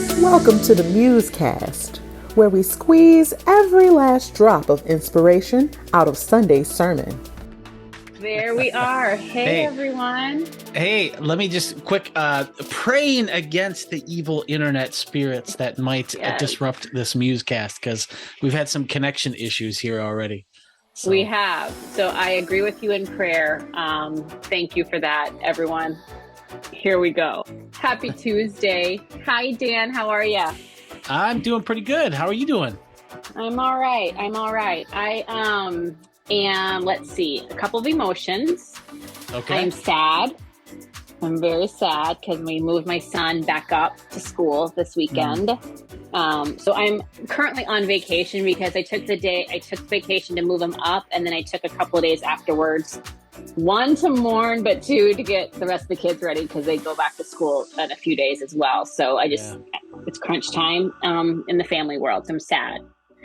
Welcome to the MuseCast, where we squeeze every last drop of inspiration out of Sunday's sermon. There we are. Hey, everyone. Hey, let me just quick praying against the evil internet spirits that might disrupt this MuseCast, because we've had some connection issues here already. So. We have. So I agree with you in prayer. Thank you for that, everyone. Here we go. Happy Tuesday. Hi, Dan. How are you? I'm doing pretty good. How are you doing? I'm all right. I am, let's see, a couple of emotions. Okay. I'm sad. I'm very sad because we moved my son back up to school this weekend. So I'm currently on vacation because I took vacation to move him up, and then I took a couple of days afterwards. 1, to mourn, but 2, to get the rest of the kids ready because they go back to school in a few days as well. So it's crunch time in the family world. So I'm sad.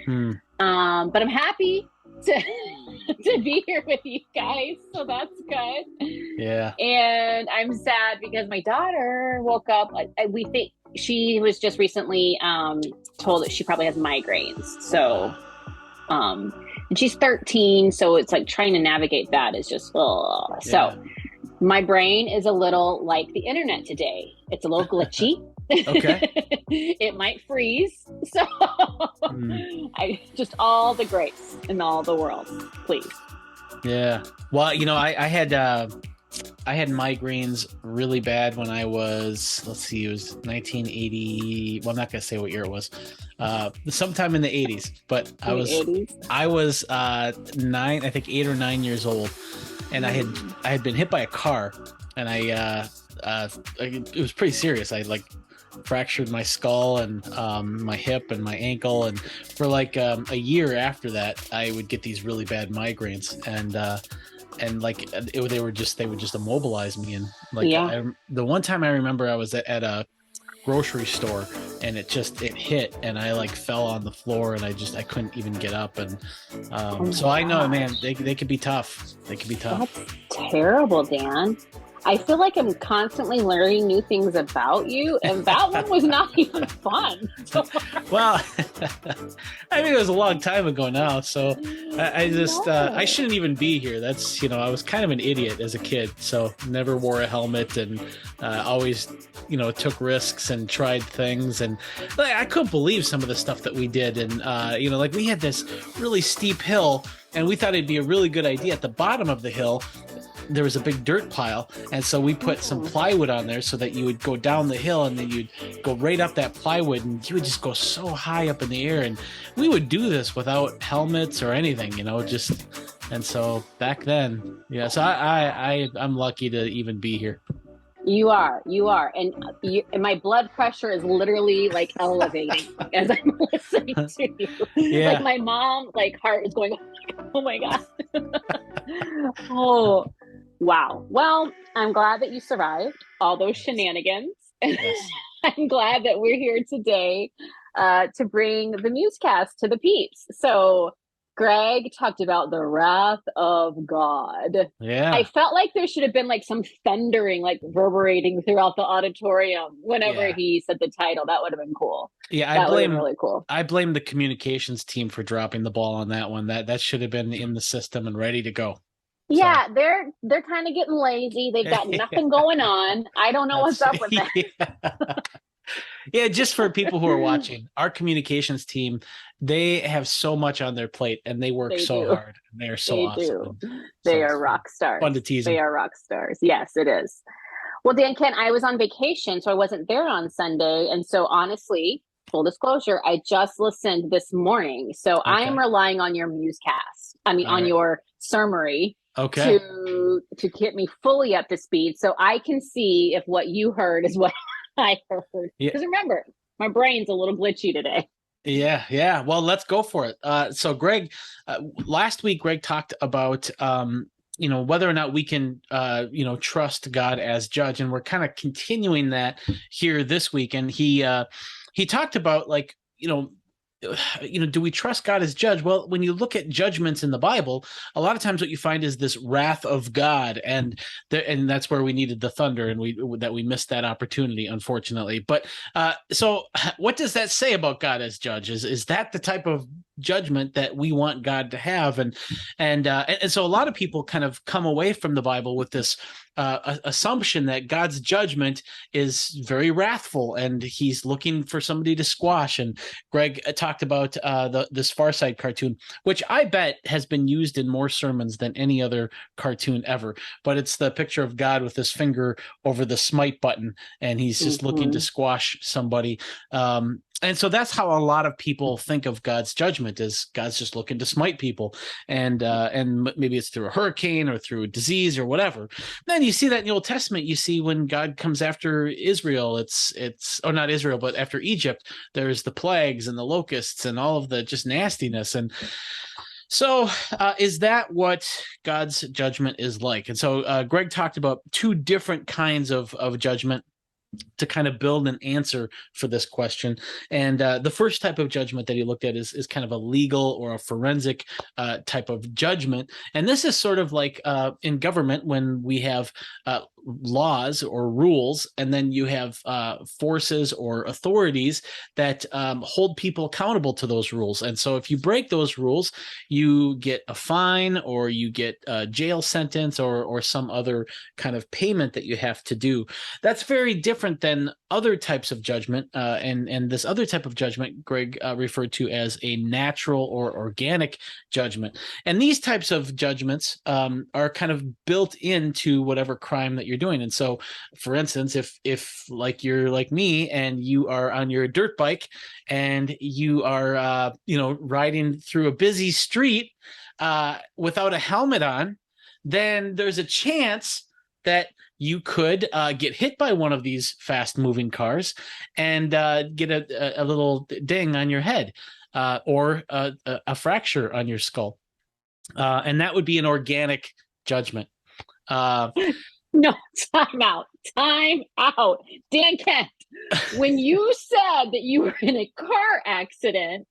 But I'm happy to be here with you guys. So that's good. Yeah. And I'm sad because my daughter woke up. We think she was just recently told that she probably has migraines. So, and she's 13, so it's like trying to navigate that is just, So my brain is a little like the internet today. It's a little glitchy. Okay. It might freeze. So I just all the grace in all the world, please. Yeah. Well, I had migraines really bad when I was, it was 1980. Well, I'm not going to say what year it was. Sometime in the 80s, but I was 8 or 9 years old, and I had been hit by a car, and it was pretty serious. I fractured my skull and my hip and my ankle, and for a year after that, I would get these really bad migraines, and they would just immobilize me. And the one time I remember I was at a grocery store, and it hit, and I fell on the floor, and I couldn't even get up. And so I know, man, they could be tough. They could be tough. That's terrible, Dan. I feel like I'm constantly learning new things about you, and that one was not even fun. Well, I mean, it was a long time ago now, so I shouldn't even be here. That's, I was kind of an idiot as a kid, so never wore a helmet, and always, took risks and tried things, and I couldn't believe some of the stuff that we did, and we had this really steep hill, and we thought it'd be a really good idea at the bottom of the hill. There was a big dirt pile, and so we put some plywood on there so that you would go down the hill, and then you'd go right up that plywood, and you would just go so high up in the air. And we would do this without helmets or anything, and so back then, so I'm lucky to even be here. You are, and my blood pressure is literally elevating as I'm listening to you. Yeah. My mom, heart is going, oh my God. Oh, wow. Well, I'm glad that you survived all those shenanigans. Yes. I'm glad that we're here today to bring the MuseCast to the peeps. So Greg talked about the wrath of God. Yeah. I felt like there should have been some thundering, reverberating throughout the auditorium whenever he said the title. That would have been cool. Yeah, that would have been really cool. I blame the communications team for dropping the ball on that one. That should have been in the system and ready to go. Yeah, so. They're kind of getting lazy. They've got nothing going on. I don't know what's up with that. Yeah, just for people who are watching, our communications team, they have so much on their plate, and they work so hard. And they are so awesome. They are rock stars. Fun to tease them. They are rock stars. Yes, it is. Well, Dan, Ken, I was on vacation, so I wasn't there on Sunday. And so honestly, full disclosure, I just listened this morning. So I'm relying on your MuseCast. On your summary. Okay. To get me fully up to speed, so I can see if what you heard is what I heard. Because remember, my brain's a little glitchy today. Yeah. Well, let's go for it. So, Greg, last week, Greg talked about whether or not we can trust God as judge, and we're kind of continuing that here this week. And he talked about do we trust God as judge? Well, when you look at judgments in the Bible, a lot of times what you find is this wrath of God, and that's where we needed the thunder, and we missed that opportunity, unfortunately. But so what does that say about God as judge? Is that the type of judgment that we want God to have? And so a lot of people kind of come away from the Bible with this assumption that God's judgment is very wrathful and he's looking for somebody to squash. And Greg talked about this Far Side cartoon, which I bet has been used in more sermons than any other cartoon ever. But it's the picture of God with his finger over the smite button, and he's just looking to squash somebody. And so that's how a lot of people think of God's judgment, is God's just looking to smite people, and maybe it's through a hurricane or through a disease or whatever. Then you see that in the Old Testament. You see when God comes after Israel, it's not Israel, but after Egypt, there's the plagues and the locusts and all of the just nastiness. And so is that what God's judgment is like? And so Greg talked about two different kinds of judgment to kind of build an answer for this question. And the first type of judgment that he looked at is kind of a legal or a forensic type of judgment. And this is sort of like in government, when we have laws or rules, and then you have forces or authorities that hold people accountable to those rules. And so if you break those rules, you get a fine, or you get a jail sentence, or some other kind of payment that you have to do. That's very different than other types of judgment. And this other type of judgment Greg referred to as a natural or organic judgment. And these types of judgments are kind of built into whatever crime that you're doing. And so, for instance, if like you're like me and you are on your dirt bike and you are riding through a busy street without a helmet on, then there's a chance that you could get hit by one of these fast moving cars and get a little ding on your head, or a fracture on your skull. And that would be an organic judgment. No, time out. Dan Kent, when you said that you were in a car accident,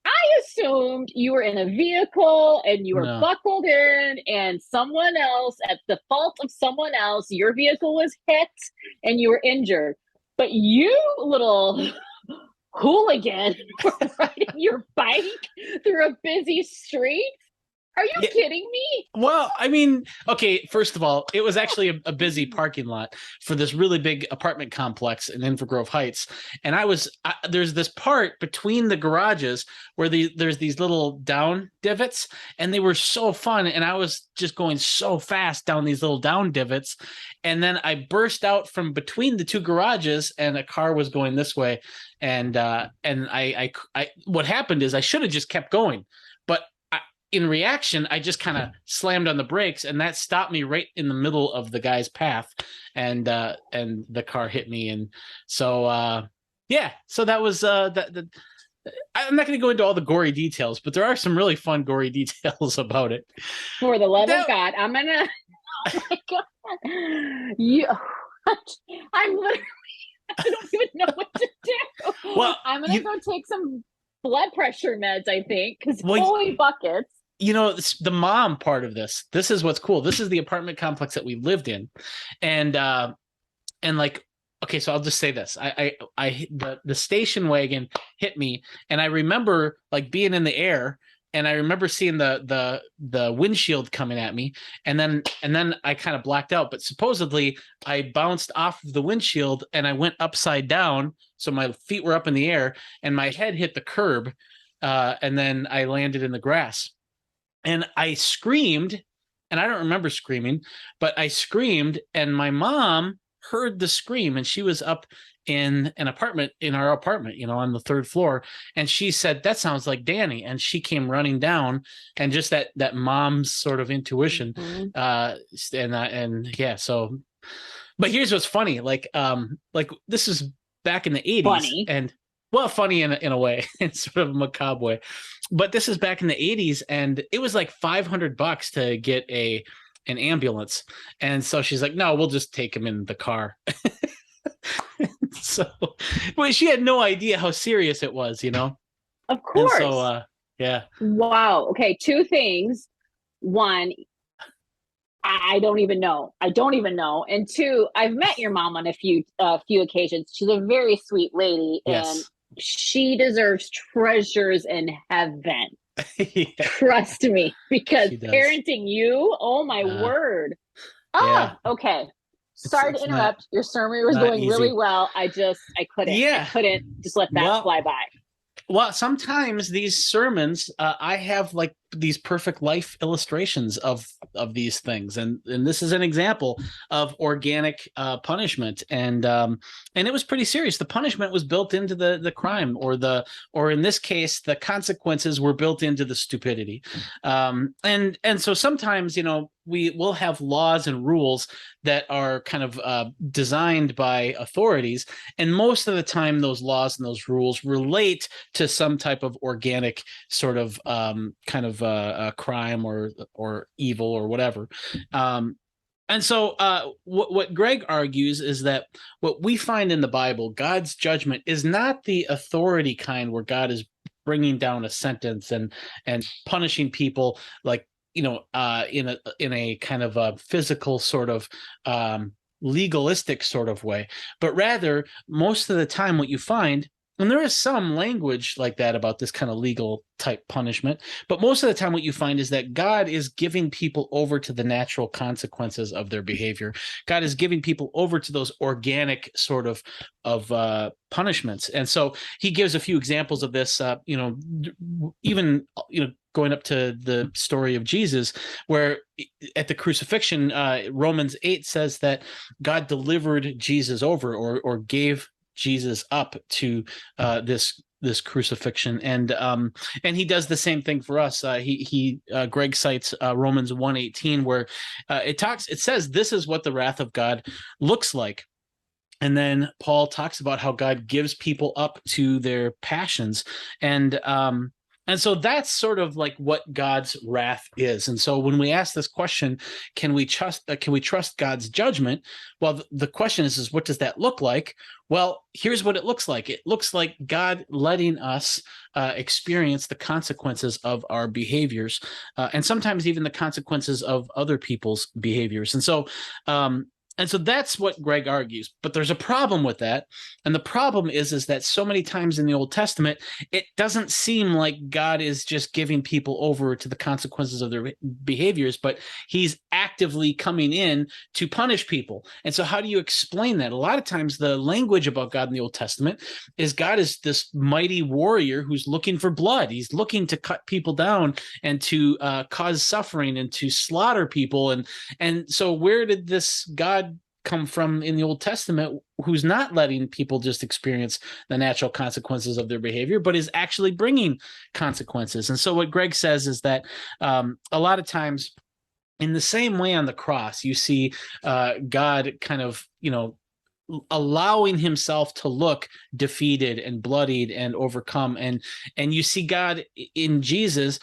I assumed you were in a vehicle and you were buckled in, and someone else, at the fault of someone else, your vehicle was hit and you were injured. But you little hooligan were riding your bike through a busy street. Are you kidding me? Well, I mean, okay, first of all, it was actually a busy parking lot for this really big apartment complex in Invergrove Heights. And there's this part between the garages where there's these little down divots, and they were so fun. And I was just going so fast down these little down divots. And then I burst out from between the two garages, and a car was going this way. And I what happened is I should have just kept going. But in reaction, I just kind of slammed on the brakes, and that stopped me right in the middle of the guy's path, and the car hit me. And so so that was that. I'm not going to go into all the gory details, but there are some really fun gory details about it. For the love of God, I'm gonna. Oh my God, I'm literally. I don't even know what to do. Well, I'm gonna go take some blood pressure meds, I think, because holy buckets. The mom part of this is what's cool. This is the apartment complex that we lived in. And like, okay, so I'll just say this. The station wagon hit me, and I remember like being in the air, and I remember seeing the windshield coming at me, and then I kind of blacked out. But supposedly I bounced off of the windshield and I went upside down, so my feet were up in the air and my head hit the curb, and then I landed in the grass. And I screamed, and I don't remember screaming, but I screamed, and my mom heard the scream, and she was up in our apartment, on the third floor. And she said, "That sounds like Danny." And she came running down, and just that mom's sort of intuition. So, but here's what's funny. Like this is back in the 80s. Funny. And well, funny in a way, in sort of a macabre way. But this is back in the 80s, and it was like $500 to get an ambulance. And so she's like, "No, we'll just take him in the car." So, well, she had no idea how serious it was, Of And course. so, yeah. Wow. Okay. Two things. One, I don't even know. I don't even know. And two, I've met your mom on a few occasions. She's a very sweet lady, and Yes. she deserves treasures in heaven. Yeah, Trust me, because she does. parenting you, oh my Uh, word. yeah, Ah, okay. Sorry to it's not interrupt. Your sermon was not going really easy. well. I Yeah. couldn't just let that Well, fly by. Well, sometimes these sermons, I have like these perfect life illustrations of these things, and this is an example of organic punishment, and it was pretty serious. The punishment was built into the crime, or in this case, the consequences were built into the stupidity, and so sometimes we will have laws and rules that are kind of designed by authorities, and most of the time, those laws and those rules relate to some type of organic sort of kind of crime or evil or whatever. And so, what Greg argues is that what we find in the Bible, God's judgment, is not the authority kind where God is bringing down a sentence and punishing people like in a kind of a physical sort of legalistic sort of way, but rather most of the time what you find, and there is some language like that about this kind of legal type punishment, but most of the time what you find is that God is giving people over to the natural consequences of their behavior. God is giving people over to those organic sort of punishments. And so he gives a few examples of this, even going up to the story of Jesus, where at the crucifixion, Romans 8 says that God delivered Jesus over or gave Jesus up to this crucifixion, and he does the same thing for us. He Greg cites Romans 1:18, where it says this is what the wrath of God looks like. And then Paul talks about how God gives people up to their passions, and so that's sort of like what God's wrath is. And so when we ask this question, can we trust God's judgment? Well, the question is what does that look like? Well, here's what it looks like. It looks like God letting us experience the consequences of our behaviors, and sometimes even the consequences of other people's behaviors. And so that's what Greg argues. But there's a problem with that. And the problem is that so many times in the Old Testament, it doesn't seem like God is just giving people over to the consequences of their behaviors, but he's actively coming in to punish people. And so how do you explain that? A lot of times the language about God in the Old Testament is God is this mighty warrior who's looking for blood. He's looking to cut people down and to cause suffering and to slaughter people. And so where did this God come from in the Old Testament, who's not letting people just experience the natural consequences of their behavior, but is actually bringing consequences? And so what Greg says is that a lot of times in the same way on the cross, you see God kind of, allowing himself to look defeated and bloodied and overcome, and you see God in Jesus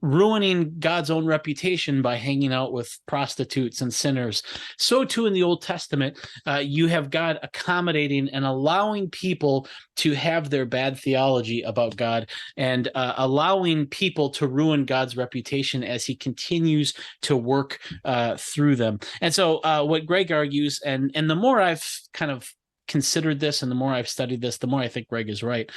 ruining God's own reputation by hanging out with prostitutes and sinners. So too in the Old Testament, you have God accommodating and allowing people to have their bad theology about God, and allowing people to ruin God's reputation as he continues to work through them. And so what Greg argues, and the more I've kind of considered this and the more I've studied this, the more I think Greg is right.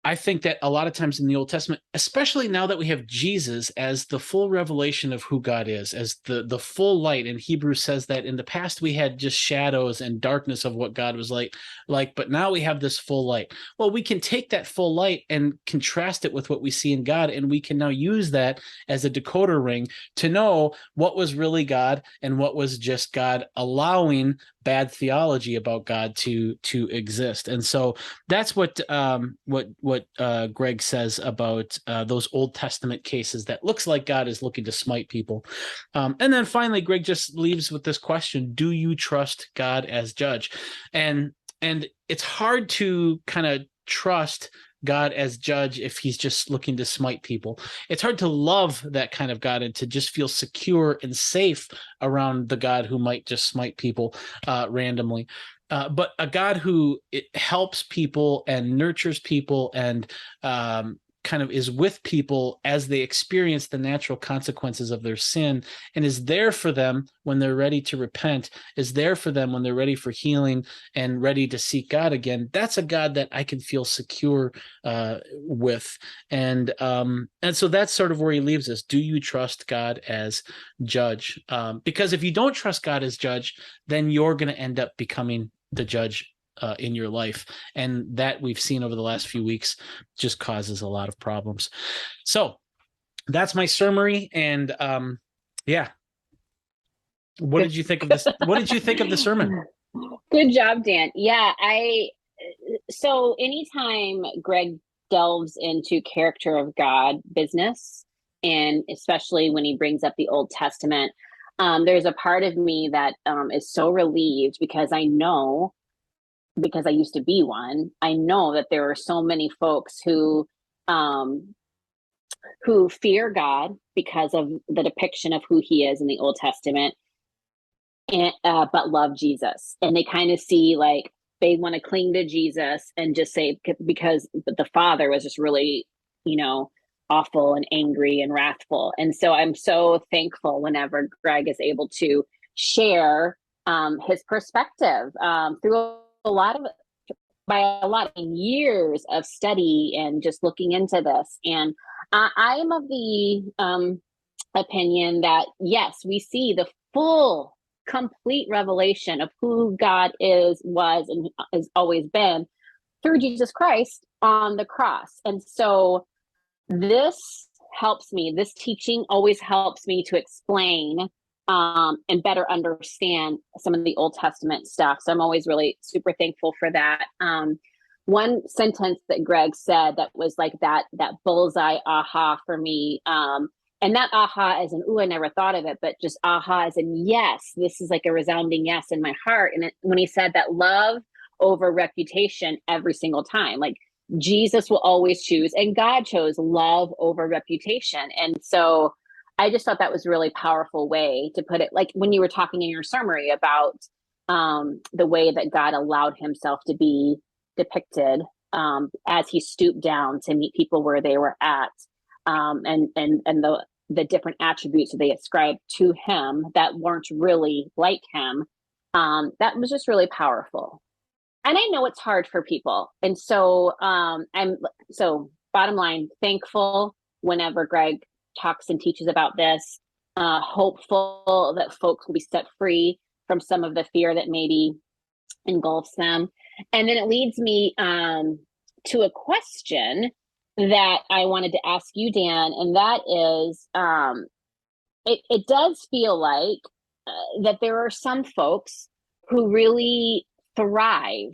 I think that a lot of times in the Old Testament, especially now that we have Jesus as the full revelation of who God is, as the full light, and Hebrews says that in the past we had just shadows and darkness of what God was like, but now we have this full light. Well, we can take that full light and contrast it with what we see in God, and we can now use that as a decoder ring to know what was really God and what was just God allowing bad theology about God to exist. And so that's what Greg says about those Old Testament cases that looks like God is looking to smite people. And then finally, Greg just leaves with this question: do you trust God as judge? And it's hard to kind of trust God as judge if he's just looking to smite people. It's hard to love that kind of God and to just feel secure and safe around the God who might just smite people randomly. but a God who helps people and nurtures people and kind of is with people as they experience the natural consequences of their sin, and is there for them when they're ready to repent, is there for them when they're ready for healing and ready to seek God again. That's a God that I can feel secure with. And so that's sort of where he leaves us. Do you trust God as judge? Because if you don't trust God as judge, then you're going to end up becoming the judge in your life. And that we've seen over the last few weeks just causes a lot of problems. So that's my summary. And yeah. What did you think of this? What did you think of the sermon? Good job, Dan. Yeah, so anytime Greg delves into character of God business, and especially when he brings up the Old Testament, there's a part of me that is so relieved, because I know, because I used to be one, I know that there are so many folks who fear God because of the depiction of who he is in the Old Testament, and but love Jesus. And they kind of see, like, they want to cling to Jesus and just say, because the Father was just really, awful and angry and wrathful. And so I'm so thankful whenever Greg is able to share his perspective through by a lot of years of study and just looking into this. And I am of the opinion that, yes, we see the full, complete revelation of who God is, was, and has always been through Jesus Christ on the cross. And so this teaching always helps me to explain and better understand some of the Old Testament stuff. So I'm always really super thankful for that. One sentence that Greg said that was like that bullseye aha for me. And that aha as in, ooh, I never thought of it, but just aha as in, yes, this is like a resounding yes in my heart. And when he said that love over reputation every single time, like Jesus will always choose, and God chose love over reputation. And so I just thought that was a really powerful way to put it. Like when you were talking in your summary about the way that God allowed himself to be depicted as he stooped down to meet people where they were at, and the different attributes that they ascribed to him that weren't really like him. That was just really powerful. And I know it's hard for people. And so bottom line, thankful whenever Greg talks and teaches about this, hopeful that folks will be set free from some of the fear that maybe engulfs them. And then it leads me to a question that I wanted to ask you, Dan, and that is, it does feel like that there are some folks who really thrive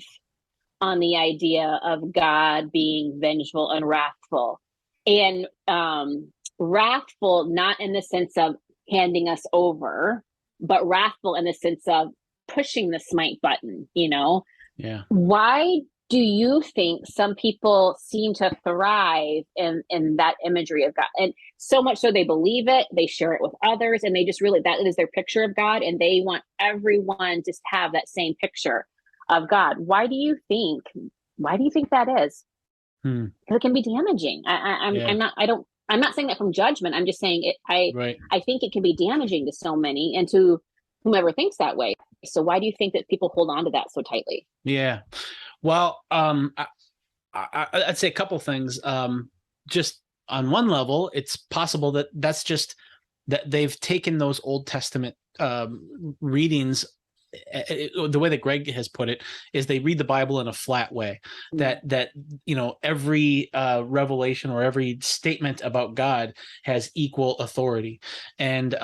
on the idea of God being vengeful and wrathful. And wrathful, not in the sense of handing us over, but wrathful in the sense of pushing the smite button, Yeah. Why do you think some people seem to thrive in that imagery of God? And so much so they believe it, they share it with others, and they just really, that is their picture of God, and they want everyone to have that same picture of God. Why do you think that is? Because it can be damaging. I'm not saying that from judgment. I'm just saying it. I think it can be damaging to so many and to whomever thinks that way. So why do you think that people hold on to that so tightly? Yeah. Well, I'd say a couple things. Just on one level, it's possible that that's just that they've taken those Old Testament readings. The way that Greg has put it is they read the Bible in a flat way, that every revelation or every statement about God has equal authority, and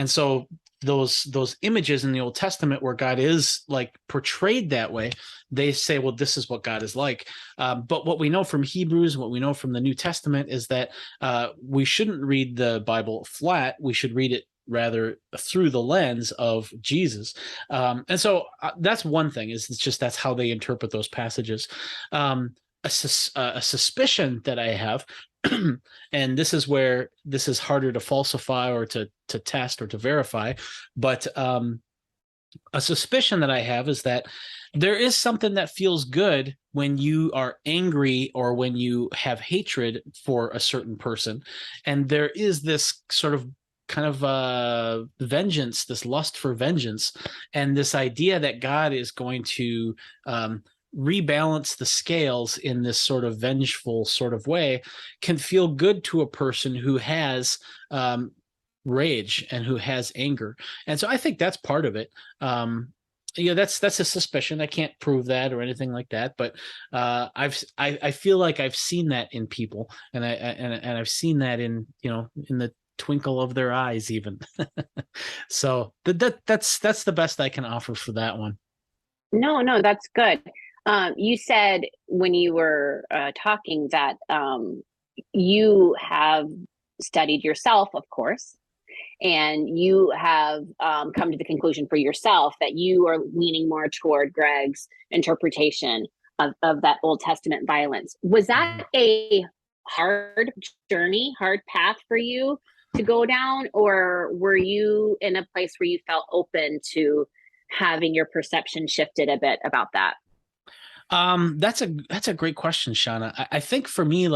so those images in the Old Testament where God is like portrayed that way, they say, well, this is what God is like. But what we know from Hebrews, what we know from the New Testament is that we shouldn't read the Bible flat. We should read it rather through the lens of Jesus. And so that's one thing, is it's just that's how they interpret those passages. A suspicion that I have, and this is where this is harder to falsify or to test or to verify, but a suspicion that I have is that there is something that feels good when you are angry or when you have hatred for a certain person. And there is this sort of kind of vengeance, this lust for vengeance, and this idea that God is going to rebalance the scales in this sort of vengeful sort of way can feel good to a person who has rage and who has anger. And so I think that's part of it. That's a suspicion. I can't prove that or anything like that, but I feel like I've seen that in people, and I've seen that in in the twinkle of their eyes even. So that's the best I can offer for that one. No, that's good. You said when you were talking that you have studied yourself, of course, and you have come to the conclusion for yourself that you are leaning more toward Greg's interpretation of that Old Testament violence. Was that a hard journey, hard path for you to go down, or were you in a place where you felt open to having your perception shifted a bit about that? That's a great question, Shawna. I think for me,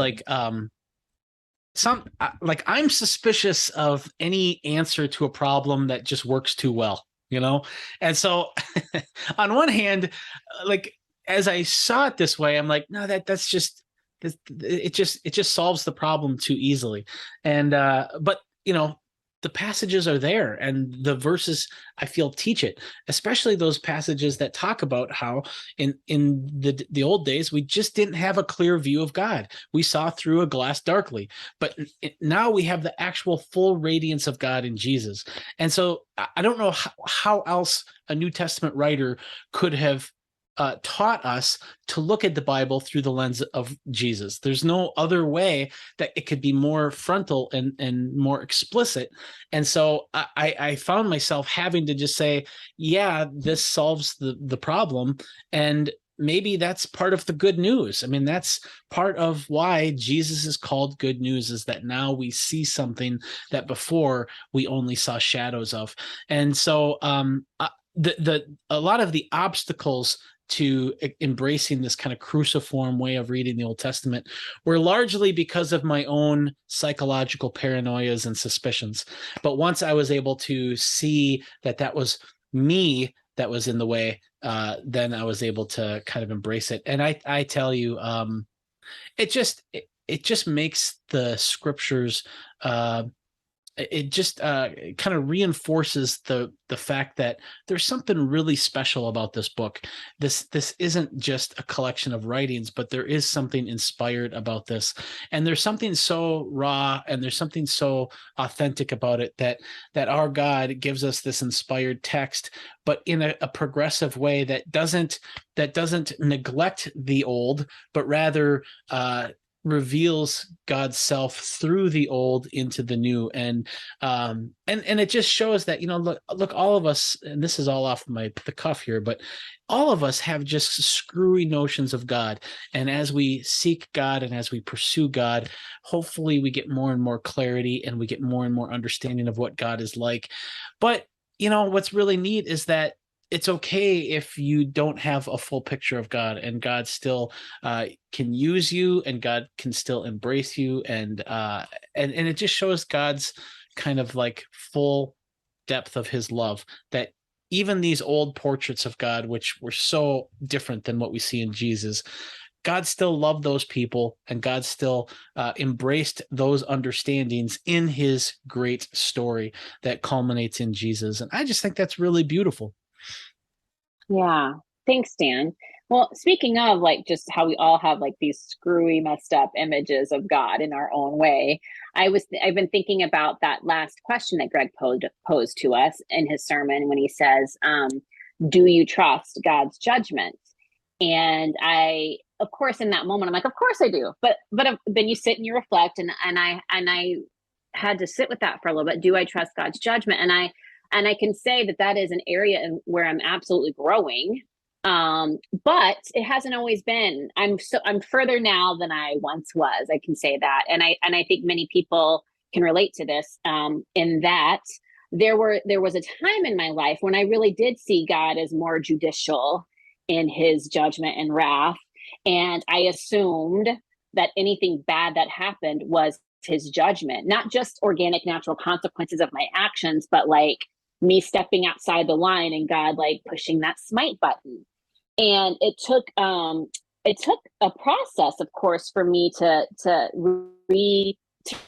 I'm suspicious of any answer to a problem that just works too well, and so on one hand, like as I saw it this way, I'm like, no, that's just it just solves the problem too easily. And but the passages are there, and the verses I feel teach it, especially those passages that talk about how in the old days we just didn't have a clear view of God. We saw through a glass darkly, but now we have the actual full radiance of God in Jesus. And so I don't know how else a New Testament writer could have taught us to look at the Bible through the lens of Jesus. There's no other way that it could be more frontal and more explicit. And so I found myself having to just say, yeah, this solves the problem. And maybe that's part of the good news. I mean, that's part of why Jesus is called good news, is that now we see something that before we only saw shadows of. And so a lot of the obstacles to embracing this kind of cruciform way of reading the Old Testament were largely because of my own psychological paranoias and suspicions. But once I was able to see that that was me that was in the way, then I was able to kind of embrace it. And I tell you, it just makes the scriptures it just kind of reinforces the fact that there's something really special about this book. This isn't just a collection of writings, but there is something inspired about this, and there's something so raw and there's something so authentic about it that our God gives us this inspired text, but in a progressive way that doesn't neglect the old, but rather reveals God's self through the old into the new. And it just shows that, look, all of us, and this is all off the cuff here, but all of us have just screwy notions of God. And as we seek God and as we pursue God, hopefully we get more and more clarity and we get more and more understanding of what God is like. But what's really neat is that it's okay if you don't have a full picture of God, and God still can use you, and God can still embrace you, and it just shows God's kind of like full depth of His love, that even these old portraits of God, which were so different than what we see in Jesus, God still loved those people, and God still embraced those understandings in His great story that culminates in Jesus. And I just think that's really beautiful. Yeah. Thanks, Dan. Well, speaking of like just how we all have like these screwy, messed up images of God in our own way, I've been thinking about that last question that Greg posed to us in his sermon when he says, do you trust God's judgment? And of course, in that moment, I'm like, of course I do. But then you sit and you reflect, and I had to sit with that for a little bit. Do I trust God's judgment? And I can say that is an area where I'm absolutely growing. But it hasn't always been. I'm further now than I once was. I can say that. And I think many people can relate to this, in that there was a time in my life when I really did see God as more judicial in his judgment and wrath. And I assumed that anything bad that happened was his judgment, not just organic, natural consequences of my actions, but like me stepping outside the line and God like pushing that smite button. And it took a process, of course, for me to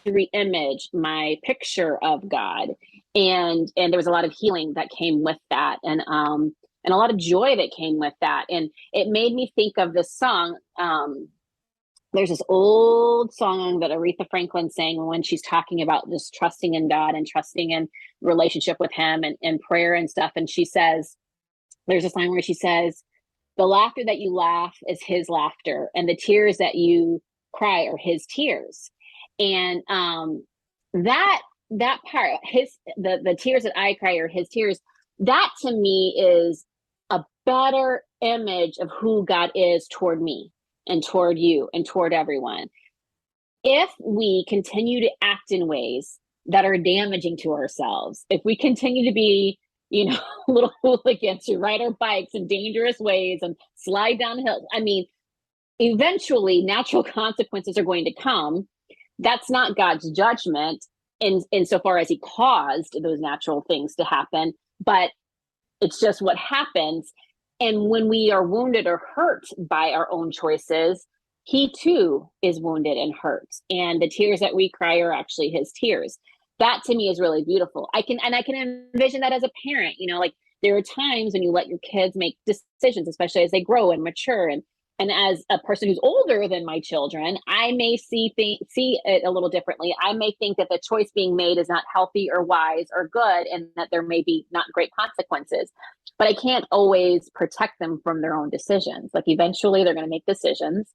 re-image my picture of God, and there was a lot of healing that came with that, and a lot of joy that came with that, and it made me think of this song. There's this old song that Aretha Franklin sang when she's talking about just trusting in God and trusting in relationship with him and prayer and stuff. And she says, there's a line where she says, the laughter that you laugh is his laughter, and the tears that you cry are his tears. And that part, the tears that I cry are his tears. That to me is a better image of who God is toward me and toward you and toward everyone. If we continue to act in ways that are damaging to ourselves, if we continue to be, little hooligans who ride our bikes in dangerous ways and slide down hills, I mean, eventually natural consequences are going to come. That's not God's judgment insofar as he caused those natural things to happen, but it's just what happens. And when we are wounded or hurt by our own choices, he too is wounded and hurt. And the tears that we cry are actually his tears. That to me is really beautiful. I can envision that as a parent, like there are times when you let your kids make decisions, especially as they grow and mature. And as a person who's older than my children, I may see it a little differently. I may think that the choice being made is not healthy or wise or good, and that there may be not great consequences. But I can't always protect them from their own decisions. Like eventually they're going to make decisions.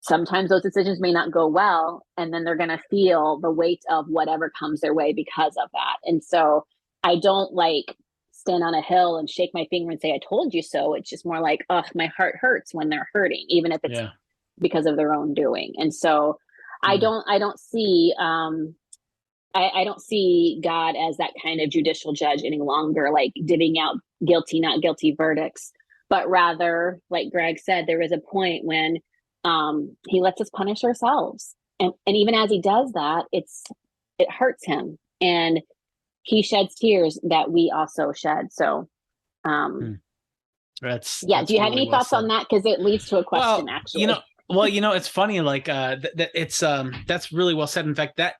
Sometimes those decisions may not go well, and then they're going to feel the weight of whatever comes their way because of that. And so I don't stand on a hill and shake my finger and say, I told you so. It's just more like, oh, my heart hurts when they're hurting, even if it's because of their own doing. And so I don't see God as that kind of judicial judge any longer, like divvying out guilty, not guilty verdicts, but rather, like Greg said, there is a point when he lets us punish ourselves. And even as he does that, it hurts him. And he sheds tears that we also shed. So, that's do you have really any thoughts on that? Because it leads to a question, actually. It's funny. Like that's really well said. In fact, that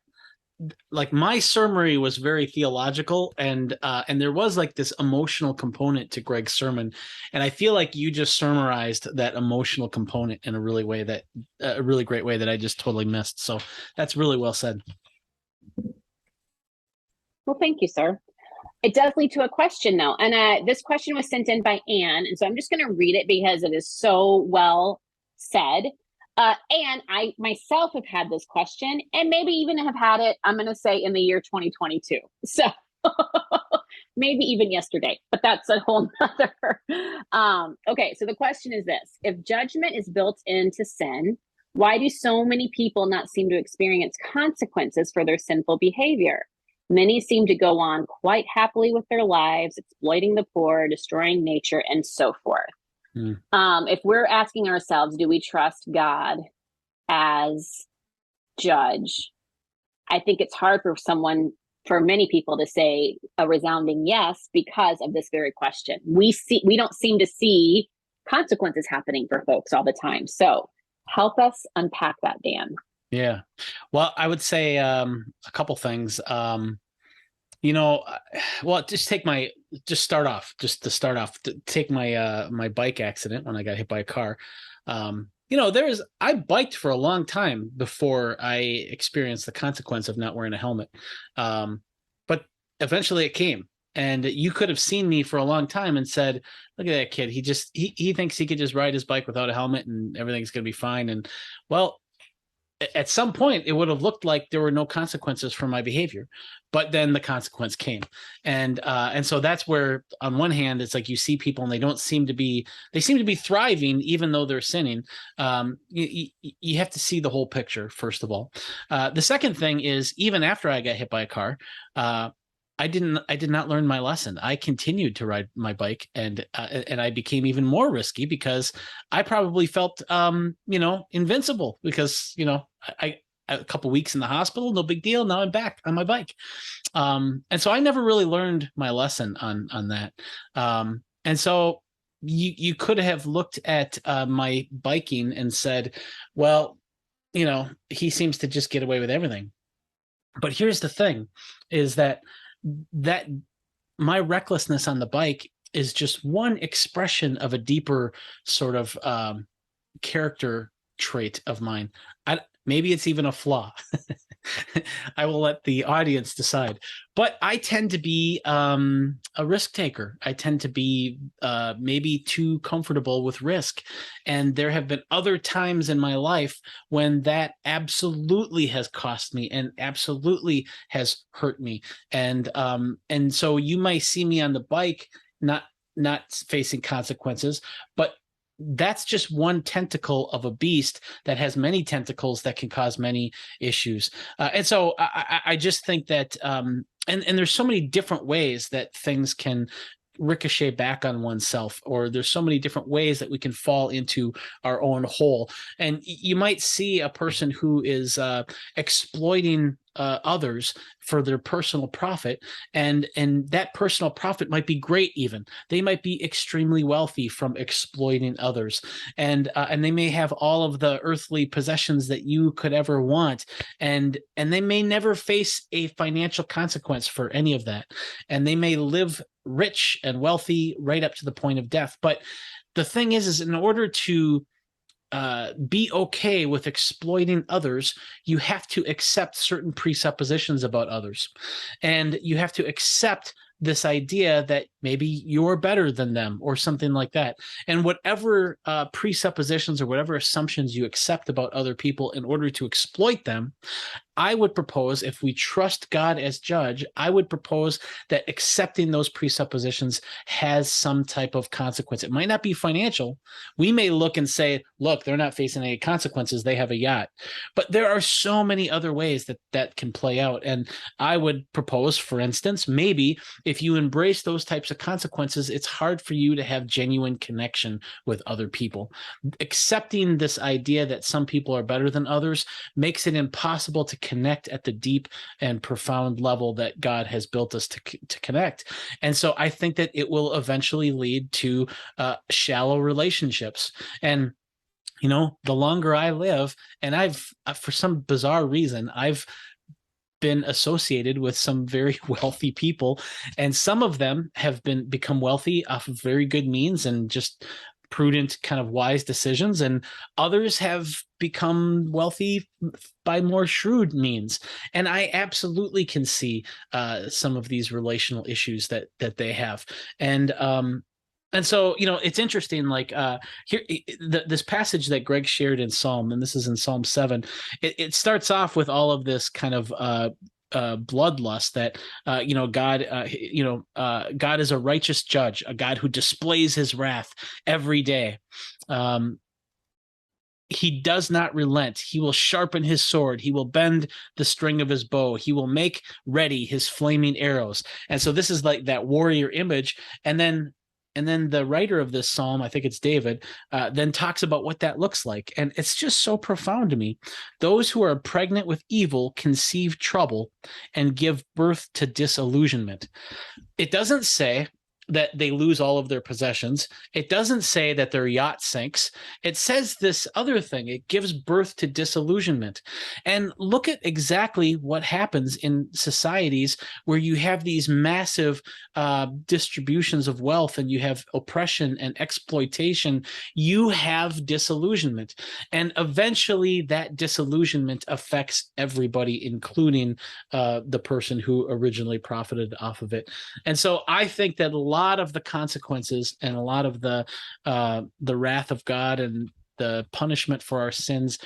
like my sermon was very theological, and there was like this emotional component to Greg's sermon, and I feel like you just summarized that emotional component in a really great way that I just totally missed. So that's really well said. Well, thank you, sir. It does lead to a question, though. And this question was sent in by Anne. And so I'm just going to read it because it is so well said. And I myself have had this question, and maybe even have had it, I'm going to say, in the year 2022. So maybe even yesterday, but that's a whole nother. Okay, so the question is this. If judgment is built into sin, why do so many people not seem to experience consequences for their sinful behavior? Many seem to go on quite happily with their lives, exploiting the poor, destroying nature, and so forth. If we're asking ourselves, do we trust God as judge? I think it's hard for many people to say a resounding yes because of this very question. We don't seem to see consequences happening for folks all the time. So help us unpack that, Dan. Yeah. Well, I would say a couple things. Well, take my bike accident when I got hit by a car. I biked for a long time before I experienced the consequence of not wearing a helmet. But eventually it came. And you could have seen me for a long time and said, look at that kid. He thinks he could just ride his bike without a helmet and everything's going to be fine. And well, at some point it would have looked like there were no consequences for my behavior, but then the consequence came. And so that's where, on one hand, it's like you see people and they seem to be thriving, even though they're sinning. You have to see the whole picture, first of all. The second thing is, even after I got hit by a car, I did not learn my lesson. I continued to ride my bike, and I became even more risky because I probably felt invincible because I a couple weeks in the hospital, no big deal. Now I'm back on my bike. And so I never really learned my lesson on that. And so you could have looked at my biking and said, well, he seems to just get away with everything. But here's the thing, is that my recklessness on the bike is just one expression of a deeper sort of character trait of mine. Maybe it's even a flaw. I will let the audience decide. But I tend to be a risk taker. I tend to be maybe too comfortable with risk. And there have been other times in my life when that absolutely has cost me and absolutely has hurt me. And so you might see me on the bike, not facing consequences, but that's just one tentacle of a beast that has many tentacles that can cause many issues. And so I just think that, and there's so many different ways that things can ricochet back on oneself, or there's so many different ways that we can fall into our own hole. And you might see a person who is exploiting others for their personal profit, and that personal profit might be great. Even they might be extremely wealthy from exploiting others, and they may have all of the earthly possessions that you could ever want, and they may never face a financial consequence for any of that, and they may live rich and wealthy right up to the point of death. But the thing is in order to be okay with exploiting others, you have to accept certain presuppositions about others. And you have to accept this idea that maybe you're better than them or something like that. And whatever presuppositions or whatever assumptions you accept about other people in order to exploit them, I would propose, if we trust God as judge, I would propose that accepting those presuppositions has some type of consequence. It might not be financial. We may look and say, look, they're not facing any consequences. They have a yacht. But there are so many other ways that can play out. And I would propose, for instance, maybe if you embrace those types of consequences, it's hard for you to have genuine connection with other people. Accepting this idea that some people are better than others makes it impossible to connect at the deep and profound level that God has built us to connect. And so I think that it will eventually lead to shallow relationships. And the longer I live, and I've, for some bizarre reason, I've been associated with some very wealthy people, and some of them have become wealthy off of very good means and just prudent, kind of wise decisions, and others have become wealthy by more shrewd means. And I absolutely can see some of these relational issues that they have. And so, it's interesting, like here, this passage that Greg shared in Psalm, and this is in Psalm 7, it starts off with all of this kind of bloodlust that, God is a righteous judge, a God who displays his wrath every day. He does not relent. He will sharpen his sword. He will bend the string of his bow. He will make ready his flaming arrows. And so this is like that warrior image. And then the writer of this psalm, I think it's David, then talks about what that looks like. And it's just so profound to me. Those who are pregnant with evil conceive trouble and give birth to disillusionment. It doesn't say that they lose all of their possessions. It doesn't say that their yacht sinks. It says this other thing. It gives birth to disillusionment. And look at exactly what happens in societies where you have these massive distributions of wealth and you have oppression and exploitation. You have disillusionment. And eventually that disillusionment affects everybody, including the person who originally profited off of it. And so I think that a lot of the consequences and a lot of the wrath of God and the punishment for our sins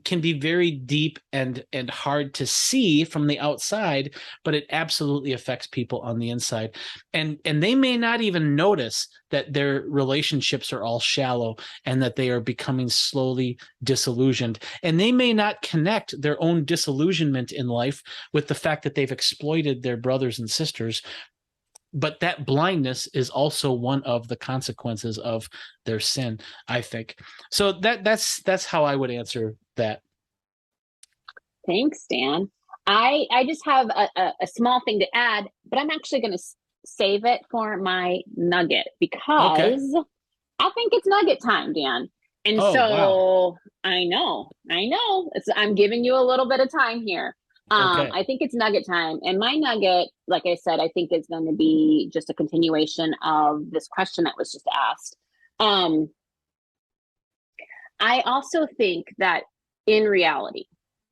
can be very deep and hard to see from the outside, but it absolutely affects people on the inside. And they may not even notice that their relationships are all shallow and that they are becoming slowly disillusioned. And they may not connect their own disillusionment in life with the fact that they've exploited their brothers and sisters. But that blindness is also one of the consequences of their sin, I think. So that's how I would answer that. Thanks, Dan. I just have a small thing to add, but I'm actually going to save it for my nugget because I think it's nugget time, Dan. And wow. I know. I'm giving you a little bit of time here. I think it's nugget time. And my nugget, like I said, I think is going to be just a continuation of this question that was just asked. I also think that in reality,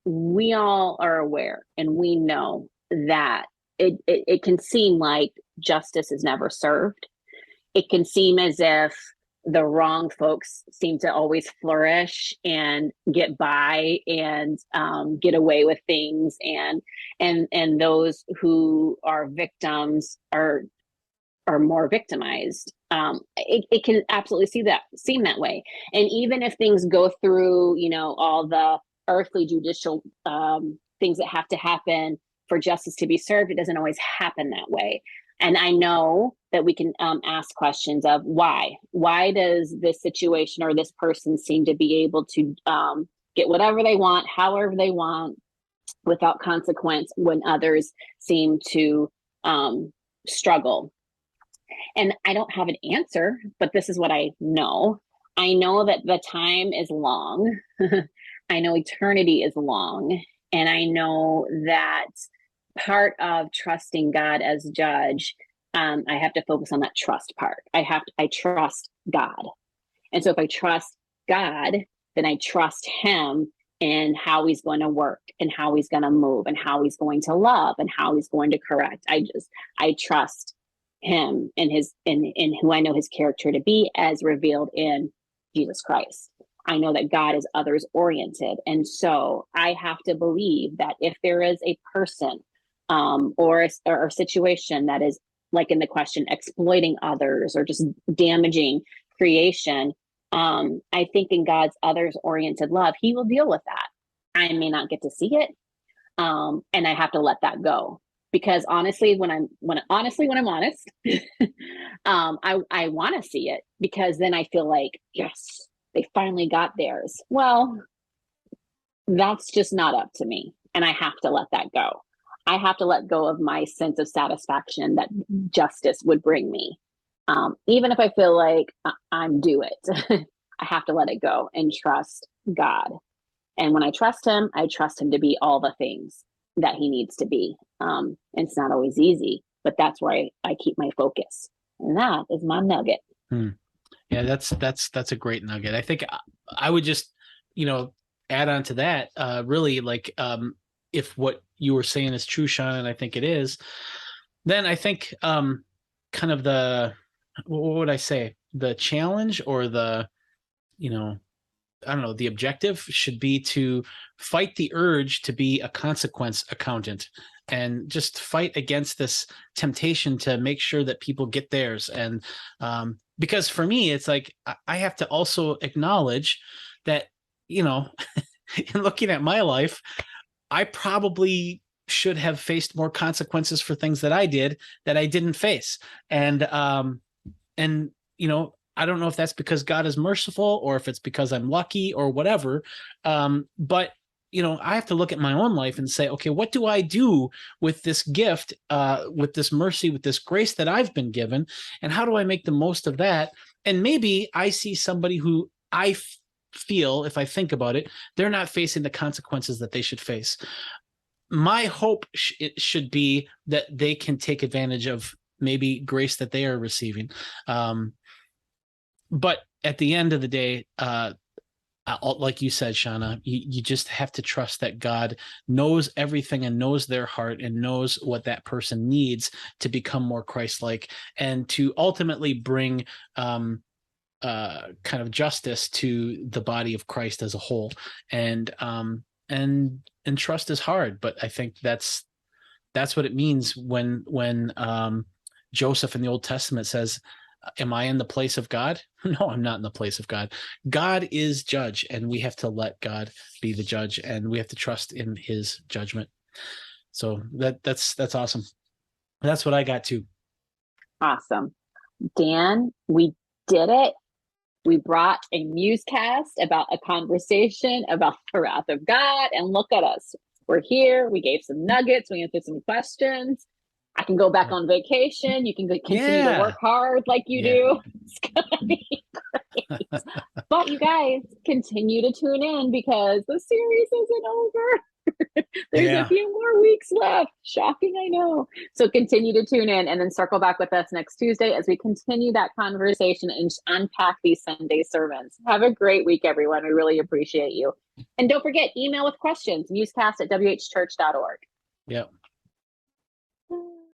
we all are aware and we know that it can seem like justice is never served. It can seem as if the wrong folks seem to always flourish and get by and get away with things, and those who are victims are more victimized. It can absolutely seem that way. And even if things go through, all the earthly judicial things that have to happen for justice to be served, it doesn't always happen that way. And I know that we can ask questions of why does this situation or this person seem to be able to get whatever they want, however they want, without consequence, when others seem to struggle. And I don't have an answer, but this is what I know. I know that the time is long. I know eternity is long. And I know that part of trusting God as judge, I have to focus on that trust part. I trust God. And so if I trust God, then I trust him in how he's going to work and how he's going to move and how he's going to love and how he's going to correct. I trust him and in who I know his character to be as revealed in Jesus Christ. I know that God is others oriented. And so I have to believe that if there is a person or a situation that is, like in the question, exploiting others or just damaging creation, I think in God's others oriented love, he will deal with that. I may not get to see it. And I have to let that go. Because honestly, when I'm honest, I want to see it, because then I feel like, yes, they finally got theirs. Well, that's just not up to me. And I have to let that go. I have to let go of my sense of satisfaction that justice would bring me. Even if I feel like I'm due it, I have to let it go and trust God. And when I trust him to be all the things that he needs to be. And it's not always easy, but that's where I keep my focus. And that is my nugget. Yeah, that's a great nugget. I think I would just, add on to that, really, like, if what you were saying is true, Shawna, and I think it is, then I think kind of what would I say? The challenge or the, I don't know, the objective should be to fight the urge to be a consequence accountant and just fight against this temptation to make sure that people get theirs. And because for me, it's like, I have to also acknowledge that, in looking at my life, I probably should have faced more consequences for things that I did that I didn't face. And I don't know if that's because God is merciful or if it's because I'm lucky or whatever. But, I have to look at my own life and say, okay, what do I do with this gift, with this mercy, with this grace that I've been given? And how do I make the most of that? And maybe I see somebody who I feel, if I think about it, they're not facing the consequences that they should face. My hope it should be that they can take advantage of maybe grace that they are receiving. But at the end of the day, like you said, Shawna, you just have to trust that God knows everything and knows their heart and knows what that person needs to become more Christ-like and to ultimately bring kind of justice to the body of Christ as a whole. And trust is hard, but I think that's what it means when Joseph in the Old Testament says, am I in the place of God? No, I'm not in the place of God. God is judge, and we have to let God be the judge, and we have to trust in his judgment. So that's awesome. That's what I got too. Awesome. Dan, we did it. We brought a MuseCast about a conversation about the wrath of God, and look at us. We're here. We gave some nuggets. We answered some questions. I can go back on vacation. You can continue to work hard like you do. It's gonna be great. But you guys continue to tune in because the series isn't over. There's a few more weeks left. Shocking, I know. So continue to tune in and then circle back with us next Tuesday as we continue that conversation and unpack these Sunday sermons. Have a great week, everyone. We really appreciate you. And don't forget, email with questions, musecast@whchurch.org. Yep.